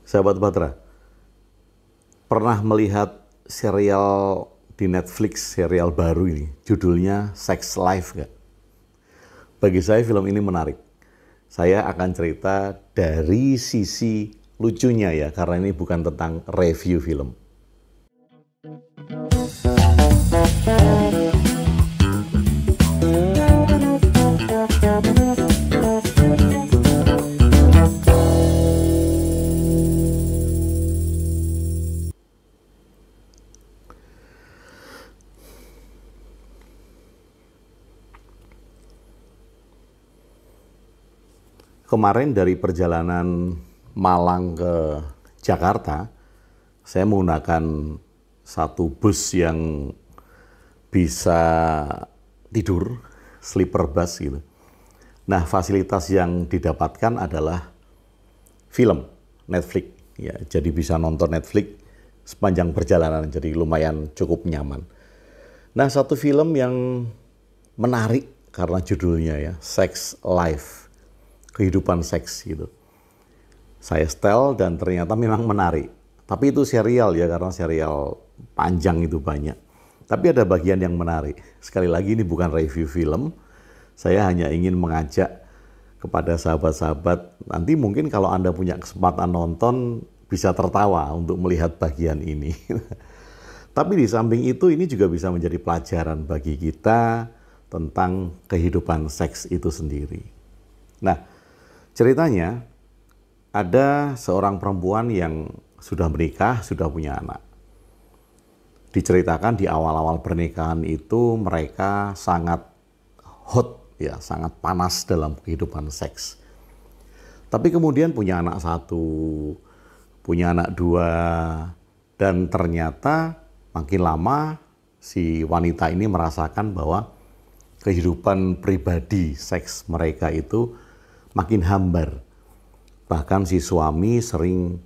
Sahabat Batra, pernah melihat serial di Netflix, serial baru ini, judulnya Sex Life nggak? Bagi saya film ini menarik. Saya akan cerita dari sisi lucunya ya, karena ini bukan tentang review film. Kemarin dari perjalanan Malang ke Jakarta, saya menggunakan satu bus yang bisa tidur, sleeper bus gitu. Nah, fasilitas yang didapatkan adalah film Netflix. Ya, jadi bisa nonton Netflix sepanjang perjalanan, jadi lumayan cukup nyaman. Nah, satu film yang menarik karena judulnya ya, Sex Life. Kehidupan seks gitu. Saya setel dan ternyata memang menarik. Tapi itu serial ya, karena serial panjang itu banyak. Tapi ada bagian yang menarik. Sekali lagi ini bukan review film. Saya hanya ingin mengajak kepada sahabat-sahabat, nanti mungkin kalau Anda punya kesempatan nonton bisa tertawa untuk melihat bagian ini. Tapi di samping itu ini juga bisa menjadi pelajaran bagi kita tentang kehidupan seks itu sendiri. Nah, ceritanya, ada seorang perempuan yang sudah menikah, sudah punya anak. Diceritakan di awal-awal pernikahan itu mereka sangat hot, ya, sangat panas dalam kehidupan seks. Tapi kemudian punya anak satu, punya anak dua, dan ternyata makin lama si wanita ini merasakan bahwa kehidupan pribadi seks mereka itu makin hambar. Bahkan si suami sering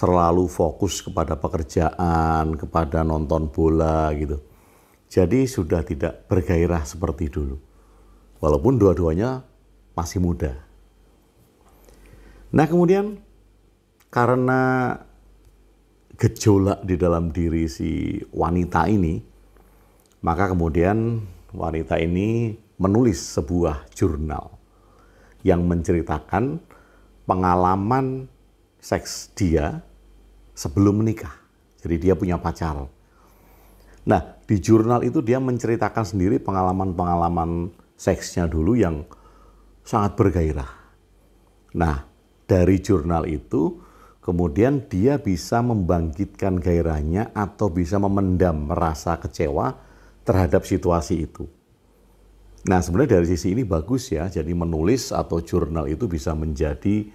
terlalu fokus kepada pekerjaan, kepada nonton bola gitu. Jadi sudah tidak bergairah seperti dulu. Walaupun dua-duanya masih muda. Nah, kemudian karena gejolak di dalam diri si wanita ini, maka kemudian wanita ini menulis sebuah jurnal yang menceritakan pengalaman seks dia sebelum menikah. Jadi dia punya pacar. Nah, di jurnal itu dia menceritakan sendiri pengalaman-pengalaman seksnya dulu yang sangat bergairah. Nah, dari jurnal itu kemudian dia bisa membangkitkan gairahnya atau bisa memendam rasa kecewa terhadap situasi itu. Nah, sebenarnya dari sisi ini bagus ya, jadi menulis atau jurnal itu bisa menjadi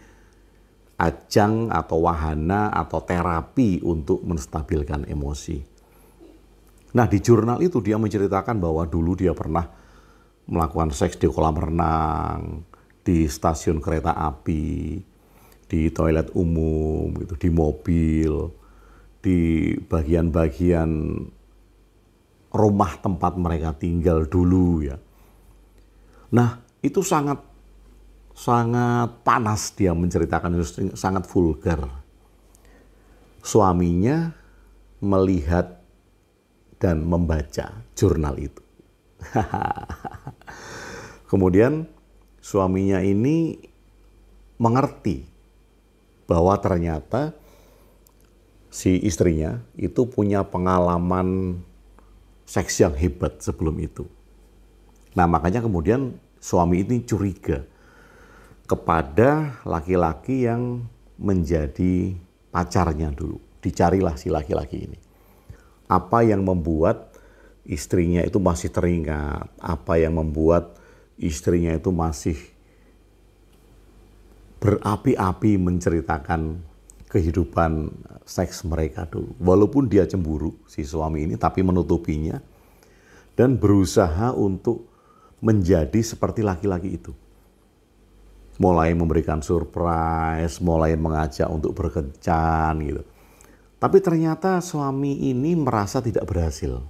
ajang atau wahana atau terapi untuk menstabilkan emosi. Nah, di jurnal itu dia menceritakan bahwa dulu dia pernah melakukan seks di kolam renang, di stasiun kereta api, di toilet umum, gitu, di mobil, di bagian-bagian rumah tempat mereka tinggal dulu ya. Nah, itu sangat panas dia menceritakan, itu sangat vulgar. Suaminya melihat dan membaca jurnal itu. Kemudian suaminya ini mengerti bahwa ternyata si istrinya itu punya pengalaman seks yang hebat sebelum itu. Nah, makanya kemudian suami ini curiga kepada laki-laki yang menjadi pacarnya dulu. Dicarilah si laki-laki ini. Apa yang membuat istrinya itu masih teringat? Apa yang membuat istrinya itu masih berapi-api menceritakan kehidupan seks mereka dulu. Walaupun dia cemburu, si suami ini, tapi menutupinya dan berusaha untuk menjadi seperti laki-laki itu. Mulai memberikan surprise, mulai mengajak untuk berkencan gitu. Tapi ternyata suami ini merasa tidak berhasil.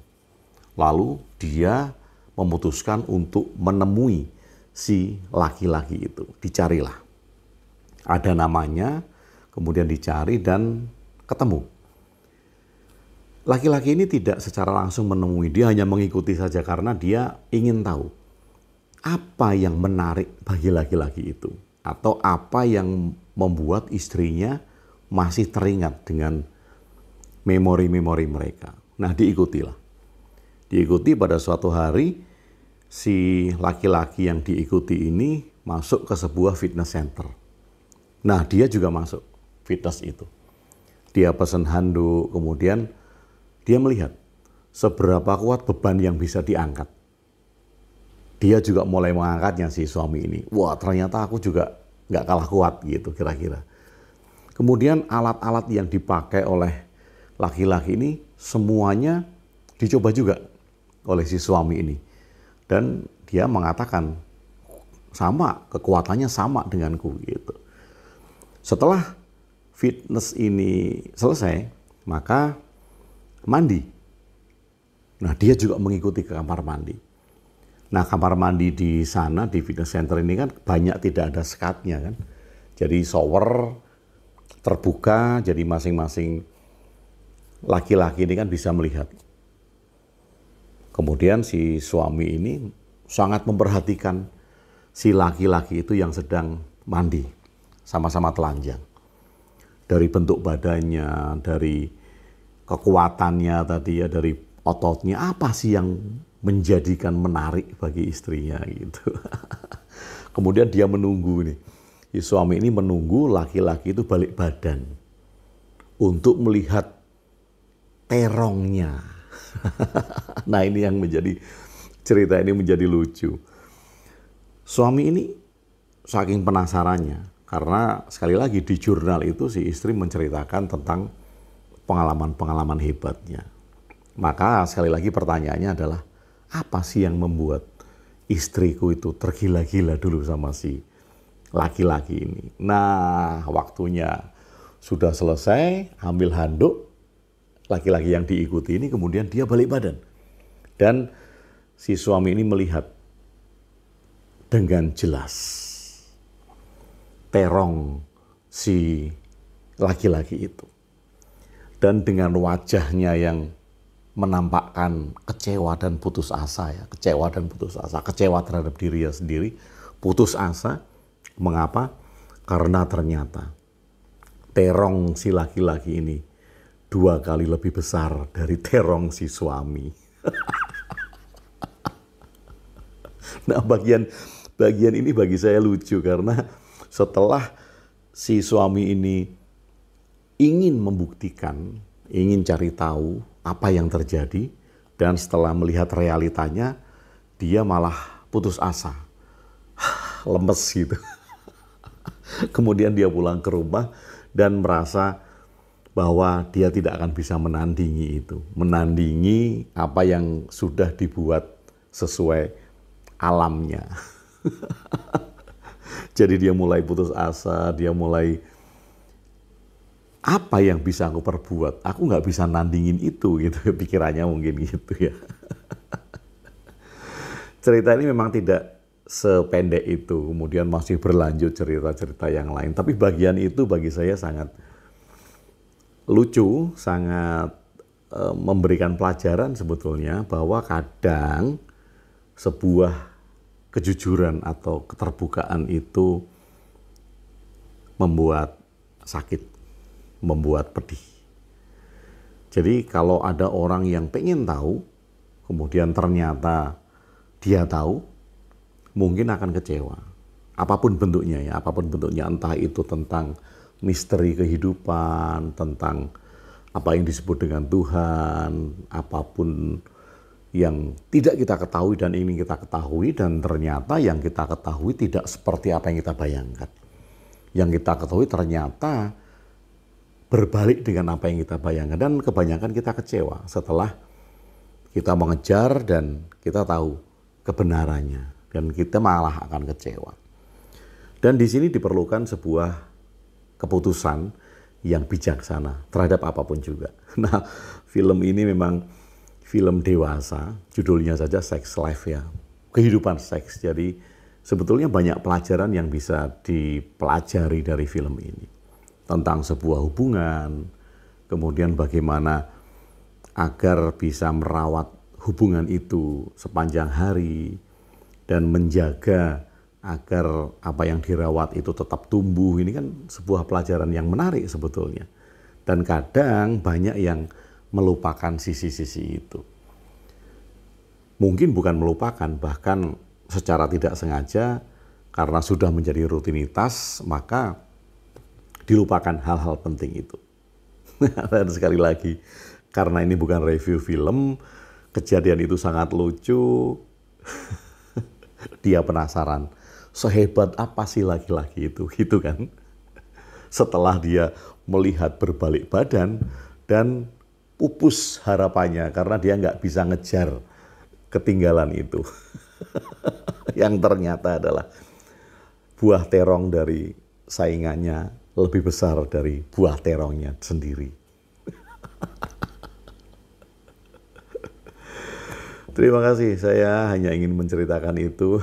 Lalu dia memutuskan untuk menemui si laki-laki itu. Dicarilah. Ada namanya, kemudian dicari dan ketemu. Laki-laki ini tidak secara langsung menemui, dia hanya mengikuti saja karena dia ingin tahu apa yang menarik bagi laki-laki itu, atau apa yang membuat istrinya masih teringat dengan memori-memori mereka. Nah, diikutilah. Diikuti pada suatu hari, si laki-laki yang diikuti ini masuk ke sebuah fitness center. Nah, dia juga masuk fitness itu. Dia pesan handuk, kemudian dia melihat seberapa kuat beban yang bisa diangkat. Dia juga mulai mengangkatnya si suami ini. Wah, ternyata aku juga nggak kalah kuat gitu kira-kira. Kemudian alat-alat yang dipakai oleh laki-laki ini semuanya dicoba juga oleh si suami ini. Dan dia mengatakan, sama, kekuatannya sama denganku gitu. Setelah fitness ini selesai, maka mandi. Nah, dia juga mengikuti ke kamar mandi. Nah, kamar mandi di sana, di fitness center ini kan banyak tidak ada sekatnya kan. Jadi shower terbuka, jadi masing-masing laki-laki ini kan bisa melihat. Kemudian si suami ini sangat memperhatikan si laki-laki itu yang sedang mandi, sama-sama telanjang. Dari bentuk badannya, dari kekuatannya tadi ya, dari ototnya, apa sih yang menjadikan menarik bagi istrinya gitu. Kemudian dia menunggu nih. Si suami ini menunggu laki-laki itu balik badan untuk melihat terongnya. Nah, ini yang menjadi cerita ini menjadi lucu. Suami ini saking penasarannya, karena sekali lagi di jurnal itu si istri menceritakan tentang pengalaman-pengalaman hebatnya. Maka sekali lagi pertanyaannya adalah, apa sih yang membuat istriku itu tergila-gila dulu sama si laki-laki ini? Nah, waktunya sudah selesai, ambil handuk, laki-laki yang diikuti ini kemudian dia balik badan. Dan si suami ini melihat dengan jelas terong si laki-laki itu. Dan dengan wajahnya yang menampakkan kecewa dan putus asa ya, kecewa dan putus asa, kecewa terhadap dirinya sendiri, putus asa. Mengapa? Karena ternyata terong si laki-laki ini 2 kali lebih besar dari terong si suami. Nah, bagian ini bagi saya lucu karena setelah si suami ini ingin membuktikan, ingin cari tahu apa yang terjadi, dan setelah melihat realitanya, dia malah putus asa, lemes gitu. Kemudian dia pulang ke rumah dan merasa bahwa dia tidak akan bisa menandingi itu, menandingi apa yang sudah dibuat sesuai alamnya. Jadi dia mulai putus asa, dia mulai, apa yang bisa aku perbuat? Aku nggak bisa nandingin itu, gitu pikirannya mungkin gitu ya. Cerita ini memang tidak sependek itu, kemudian masih berlanjut cerita-cerita yang lain. Tapi bagian itu bagi saya sangat lucu, sangat memberikan pelajaran sebetulnya, bahwa kadang sebuah kejujuran atau keterbukaan itu membuat sakit, membuat pedih. Jadi kalau ada orang yang pengen tahu, kemudian ternyata dia tahu, mungkin akan kecewa. Apapun bentuknya ya, apapun bentuknya, entah itu tentang misteri kehidupan, tentang apa yang disebut dengan Tuhan, apapun yang tidak kita ketahui dan ingin kita ketahui, dan ternyata yang kita ketahui tidak seperti apa yang kita bayangkan. Yang kita ketahui ternyata berbalik dengan apa yang kita bayangkan, dan kebanyakan kita kecewa setelah kita mengejar dan kita tahu kebenarannya, dan kita malah akan kecewa. Dan di sini diperlukan sebuah keputusan yang bijaksana terhadap apapun juga. Nah, film ini memang film dewasa, judulnya saja Sex Life ya, kehidupan seks. Jadi sebetulnya banyak pelajaran yang bisa dipelajari dari film ini. tentang sebuah hubungan, kemudian bagaimana agar bisa merawat hubungan itu sepanjang hari dan menjaga agar apa yang dirawat itu tetap tumbuh. Ini kan sebuah pelajaran yang menarik sebetulnya. Dan kadang banyak yang melupakan sisi-sisi itu. Mungkin bukan melupakan, bahkan secara tidak sengaja karena sudah menjadi rutinitas, maka dilupakan hal-hal penting itu. Dan sekali lagi, karena ini bukan review film, kejadian itu sangat lucu, dia penasaran, sehebat apa sih laki-laki itu, gitu kan? Setelah dia melihat berbalik badan dan pupus harapannya karena dia nggak bisa ngejar ketinggalan itu. Yang ternyata adalah buah terong dari saingannya lebih besar dari buah terongnya sendiri. Terima kasih, saya hanya ingin menceritakan itu.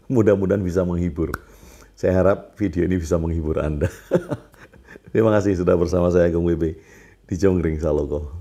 Mudah-mudahan bisa menghibur. Saya harap video ini bisa menghibur Anda. Terima kasih sudah bersama saya, Agung WB, di Jonggring Saloko.